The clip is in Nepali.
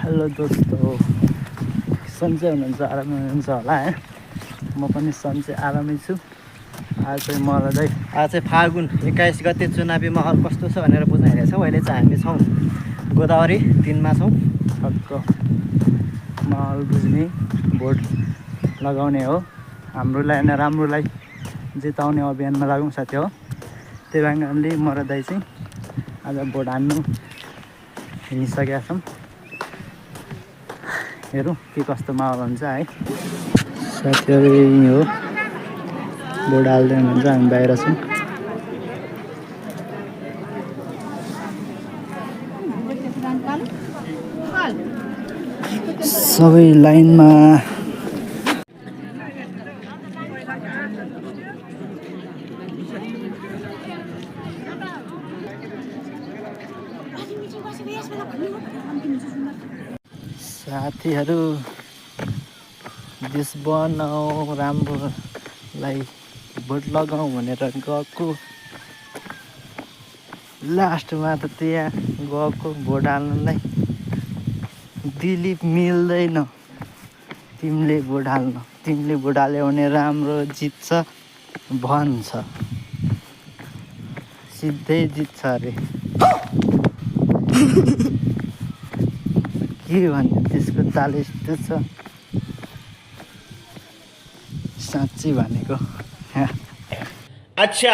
हेलो दोस्तों, सन्चै हुनुहुन्छ, आरामै हुनुहुन्छ होला है। म पनि सन्चै आरामै छु। आज चाहिँ मलाई आज चाहिँ फागुन 21 गते चुनावी माहौल कस्तो छ भनेर बुझ्न हेरेको छौँ। अहिले चाहिँ हामी छौँ गोदावरी 3 मा छौँ। ठक्क माहौल बुझ्ने भोट लगाउने हो। हाम्रोलाई होइन राम्रोलाई जिताउने अभियानमा लागौँ साथी हो। त्यही कारणले म र दाइ चाहिँ आज भोट हान्नु हिँडिसकेका छौँ। हेरौँ के कस्तो माहौल हुन्छ है। साथीहरू यही हो, भोट हाल्दै हुनुहुन्छ, हामी बाहिर छौँ। सबै लाइनमा साथीहरू देश बनाऊ राम्रोलाई भोट लगाउँ भनेर गएको, लास्टमा त त्यहाँ गएको भोट हाल्नलाई दिलीप मिल्दैन। तिमीले भोट हाल्यो भने राम्रो जित्छ भन्छ, सिधै जित्छ अरे। के भन्ने त्यसको चाल यस्तो छ, साँच्ची भनेको। अच्छा